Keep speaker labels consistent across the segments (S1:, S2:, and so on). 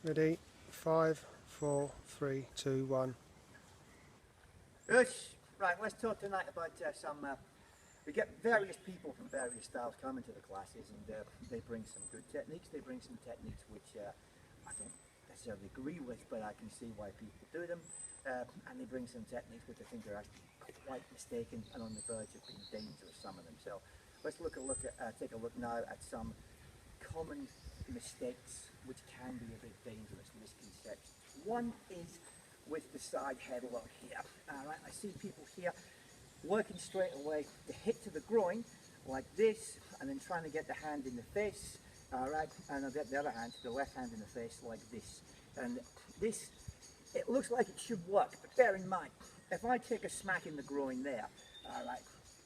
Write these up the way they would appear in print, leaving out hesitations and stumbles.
S1: Ready? 5, 4, 3, 2, 1.
S2: Good. Right, let's talk tonight about we get various people from various styles coming to the classes, and they bring some good techniques, they bring some techniques which I don't necessarily agree with, but I can see why people do them, and they bring some techniques which I think are actually quite mistaken and on the verge of being dangerous, some of them. So let's take a look now at some common mistakes which can be a bit dangerous, misconceptions. One is with the side headlock here. Alright, I see people here working straight away to hit to the groin like this, and then trying to get the hand in the face, alright, and I'll get the other hand, the left hand in the face like this. And this, it looks like it should work, but bear in mind, if I take a smack in the groin there, alright,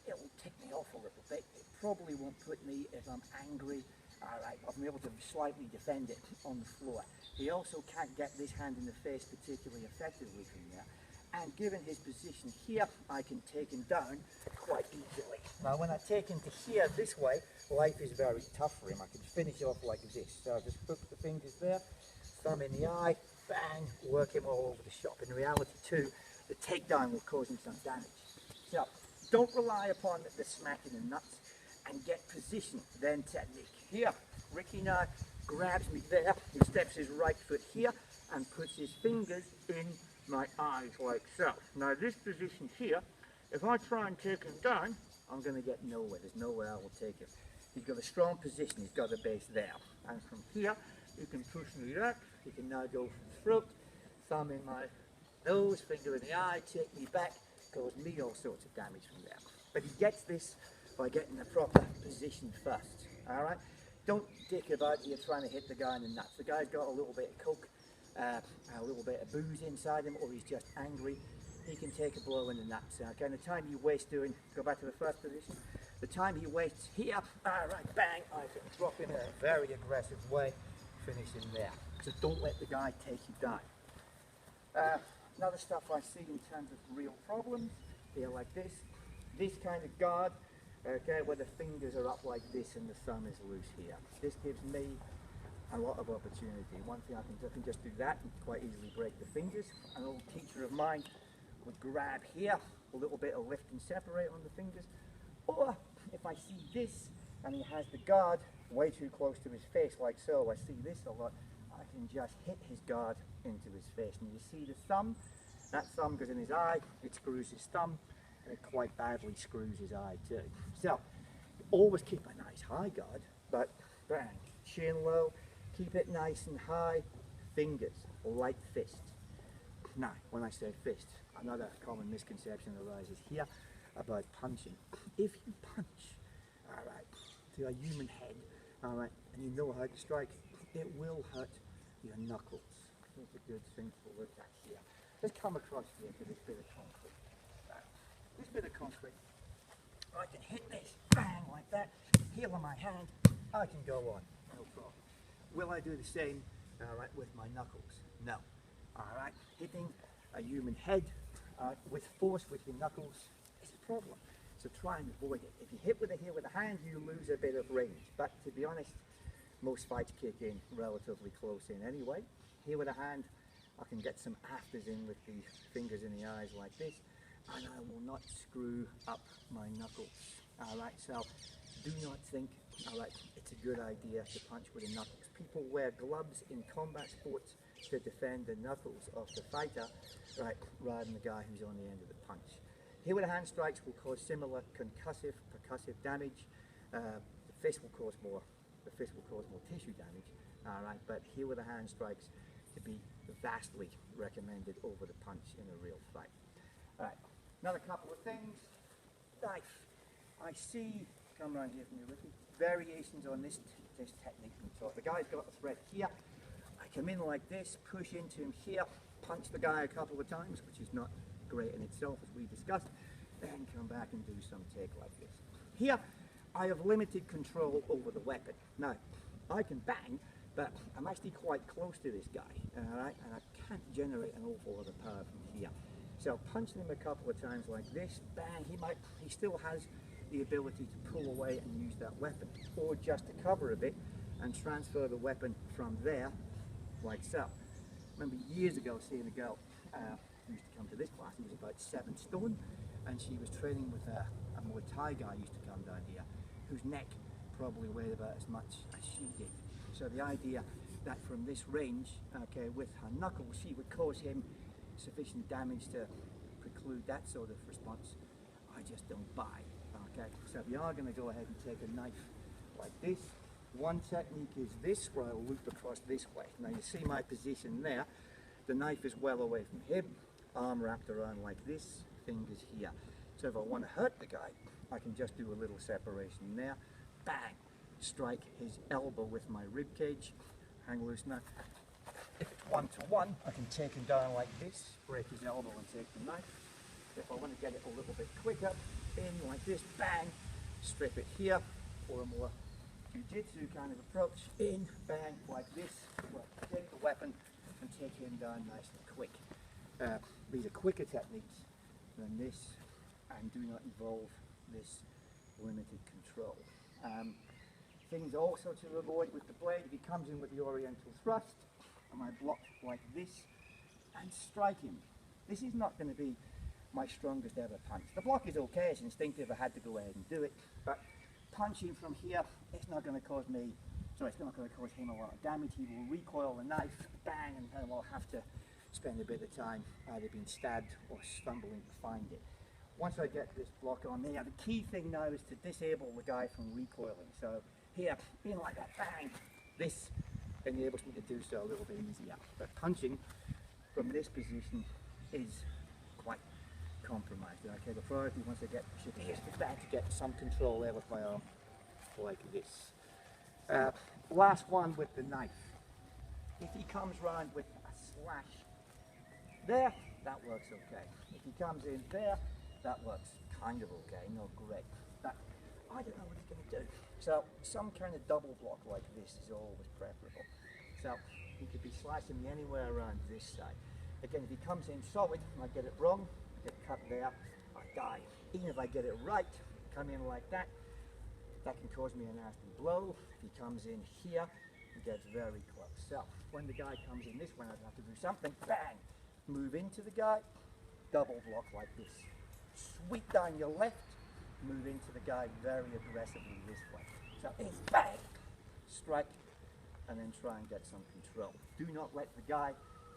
S2: it will tick me off a little bit. It probably won't put me, if I'm angry, alright, I'll be able to slightly defend it on the floor. He also can't get this hand in the face particularly effectively from there. And given his position here, I can take him down quite easily. Now when I take him to here this way, life is very tough for him. I can finish off like this. So I just hook the fingers there, thumb in the eye, bang, work him all over the shop. In reality too, the takedown will cause him some damage. So don't rely upon the smacking the nuts, and get position, then technique. Here, Ricky now grabs me there, he steps his right foot here and puts his fingers in my eyes like so. Now this position here, if I try and take him down, I'm going to get nowhere. There's nowhere I will take him. He's got a strong position, he's got the base there. And from here, you can push me up, you can now go for the throat, thumb in my nose, finger in the eye, take me back, cause me all sorts of damage from there. But he gets this by getting the proper position first, alright? Don't dick about here trying to hit the guy in the nuts. The guy's got a little bit of coke, a little bit of booze inside him, or he's just angry. He can take a blow in the nuts. Okay, and the time you waste doing, go back to the first position, the time he wastes here, alright, bang, I can drop him in a very aggressive way, finish him there. So don't let the guy take you down. Another stuff I see in terms of real problems, here like this kind of guard, okay, where the fingers are up like this and the thumb is loose here. This gives me a lot of opportunity. One thing I can just do that and quite easily break the fingers. An old teacher of mine would grab here, a little bit of lift and separate on the fingers. Or if I see this and he has the guard way too close to his face like so, I see this a lot, I can just hit his guard into his face. And you see the thumb, that thumb goes in his eye, it screws his thumb, and it quite badly screws his eye too. So, always keep a nice high guard, but bang, chin low, keep it nice and high, fingers, like fists. Now, when I say fist, another common misconception arises here about punching. If you punch, alright, to a human head, alright, and you know how to strike, it will hurt your knuckles. Here's a good thing to look at here. Let's come across here to this bit of concrete. This bit of concrete, I can hit this, bang, like that, heel of my hand, I can go on, no problem. Will I do the same, alright, with my knuckles? No. Alright, hitting a human head with force with your knuckles is a problem. So try and avoid it. If you hit with a heel with a hand, you lose a bit of range. But to be honest, most fights kick in relatively close in anyway. Here with a hand, I can get some afters in with the fingers in the eyes like this, and I will not screw up my knuckles. Alright, so do not think, alright, it's a good idea to punch with the knuckles. People wear gloves in combat sports to defend the knuckles of the fighter, right, rather than the guy who's on the end of the punch. Here with the hand strikes will cause similar concussive, percussive damage. The fist will cause more tissue damage, alright, but here with the hand strikes to be vastly recommended over the punch in a real fight. Alright, another couple of things. Knife. I see, come around here from you, Ricky, variations on this technique from the top. The guy's got a thread here. I come in like this, push into him here, punch the guy a couple of times, which is not great in itself as we discussed, then come back and do some take like this. Here, I have limited control over the weapon. Now, I can bang, but I'm actually quite close to this guy, alright, and I can't generate an awful lot of power from here. So punching him a couple of times like this, bang, he still has the ability to pull away and use that weapon, or just to cover a bit and transfer the weapon from there like so. Remember years ago seeing a girl who used to come to this class, who was about 7 stone, and she was training with a Muay Thai guy who used to come down here, whose neck probably weighed about as much as she did. So the idea that from this range, okay, with her knuckles, she would cause him sufficient damage to preclude that sort of response, I just don't buy. Okay, so we are going to go ahead and take a knife like this. One technique is this, where I'll loop across this way. Now you see my position there. The knife is well away from him, arm wrapped around like this, fingers here. So if I want to hurt the guy, I can just do a little separation there, bang, strike his elbow with my rib cage, hang loose now. If it's 1-to-1, I can take him down like this, break his elbow and take the knife. If I want to get it a little bit quicker, in like this, bang, strip it here, or a more Jiu-jitsu kind of approach, in, bang, like this, well, take the weapon and take him down nice and quick. These are quicker techniques than this, and do not involve this limited control. Things also to avoid with the blade, if he comes in with the oriental thrust, and I block like this, and strike him. This is not going to be my strongest ever punch. The block is okay, it's instinctive, I had to go ahead and do it, but punching from here, it's not going to cause me, sorry, it's not going to cause him a lot of damage. He will recoil the knife, bang, and then I'll have to spend a bit of time either being stabbed or stumbling to find it. Once I get this block on there, the key thing now is to disable the guy from recoiling. So here, being like that, bang, this enables me to do so a little bit easier. But punching from this position is quite compromised. Okay, the priority once I get should be just to get some control there with my arm, like this. Last one with the knife. If he comes round with a slash there, that works okay. If he comes in there, that works kind of okay, not great. But I don't know what he's going to do. So some kind of double block like this is always preferable. So he could be slashing me anywhere around this side. Again, if he comes in solid and I get it wrong, I get cut there, I die. Even if I get it right, come in like that, that can cause me a nasty blow. If he comes in here, he gets very close. So when the guy comes in this way, I have to do something, bang, move into the guy, double block like this. Sweep down your left, move into the guy very aggressively this way. So it's bang, strike, and then try and get some control. Do not let the guy,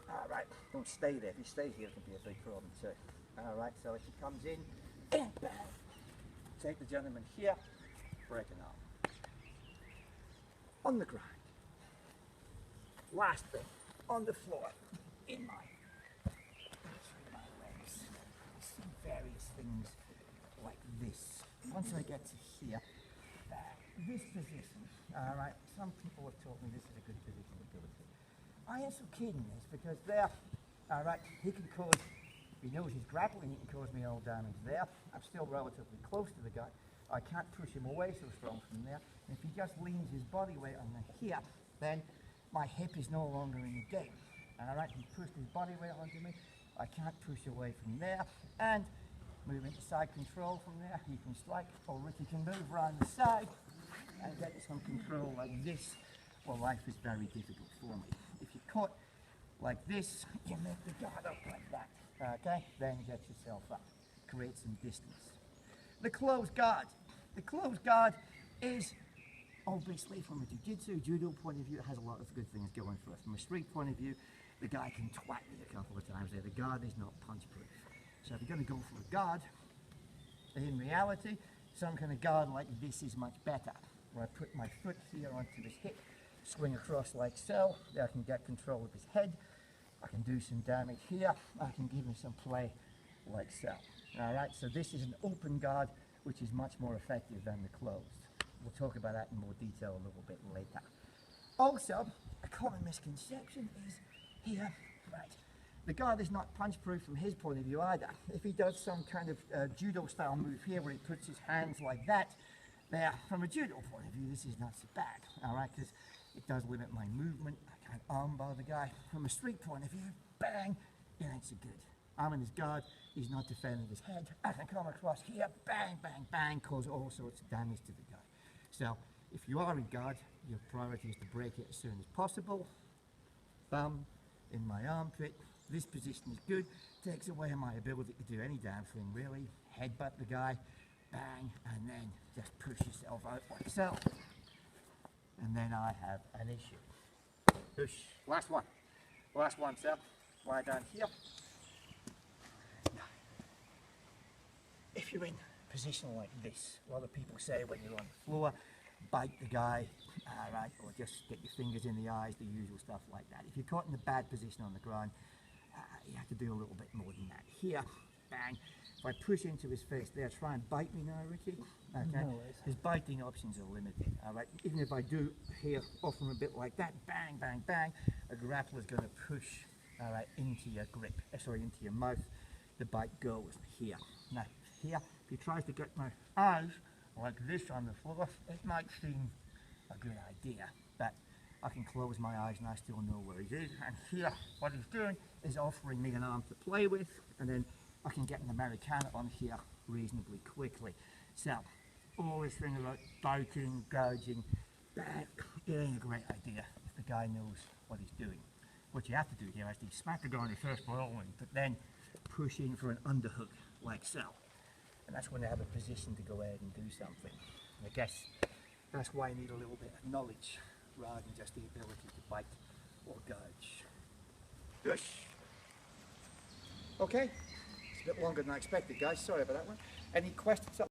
S2: all right, don't stay there. If he stays here, it can be a big problem too. All right, so if he comes in, bang, bang, take the gentleman here, break an arm. On the ground. Last thing, on the floor, in my legs. See various things like this. Once I get to here, this position, all right, some people have told me this is a good position to go to. I am so keen in this because there, all right, he can cause, if he knows he's grappling, he can cause me all damage there. I'm still relatively close to the guy. I can't push him away so strong from there. And if he just leans his body weight on here, then my hip is no longer in the game. All right, he pushed his body weight onto me. I can't push away from there. And move into side control from there. He can strike, or Ricky can move around the side and get some control like this. Well, life is very difficult for me. If you're caught like this, you make the guard up like that. Okay, then get yourself up. Create some distance. The closed guard. The closed guard is obviously from a jiu-jitsu, judo point of view, it has a lot of good things going for it. From a street point of view, the guy can twat me a couple of times there. The guard is not punch-proof. So if you're going to go for a guard, in reality, some kind of guard like this is much better. Where I put my foot here onto his hip, swing across like so, there I can get control of his head. I can do some damage here. I can give him some play like so. All right, so this is an open guard, which is much more effective than the closed. We'll talk about that in more detail a little bit later. Also, a common misconception is here, right, the guard is not punch-proof from his point of view either. If he does some kind of judo-style move here where he puts his hands like that, there, from a judo point of view, this is not so bad, all right, because it does limit my movement. I can't armbar the guy. From a street point of view, bang, it ain't so good. I'm in his guard, he's not defending his head. I can come across here, bang, bang, bang, cause all sorts of damage to the guy. So, if you are in guard, your priority is to break it as soon as possible. thumb in my armpit. This position is good, takes away my ability to do any damn thing really. Headbutt the guy, bang, and then just push yourself out like so. And then I have an issue. Push. Last one, sir. Lie down here. Now, if you're in a position like this, a lot of people say when you're on the floor, bite the guy, alright, or just get your fingers in the eyes, the usual stuff like that. If you're caught in a bad position on the ground, you have to do a little bit more than that. Here, bang. If I push into his face there, try and bite me now, Ricky. Okay.
S1: No,
S2: his biting options are limited. Alright. Even if I do here, offer him a bit like that, bang, bang, bang, a grappler is going to push, alright, into your grip. Into your mouth. The bite goes here. Now, here, if he tries to get my eyes like this on the floor, it might seem a good idea, but I can close my eyes and I still know where he is. And here, what he's doing is offering me an arm to play with, and then I can get an Americana on here reasonably quickly. So, all this thing about biting, gouging, that it ain't a great idea if the guy knows what he's doing. What you have to do here is to smack the guy on the first by all means, but then push in for an underhook like so. And that's when they have a position to go ahead and do something. And I guess that's why you need a little bit of knowledge rather than just the ability to bite or gouge. Yes. Okay, it's a bit longer than I expected, guys. Sorry about that one. Any questions?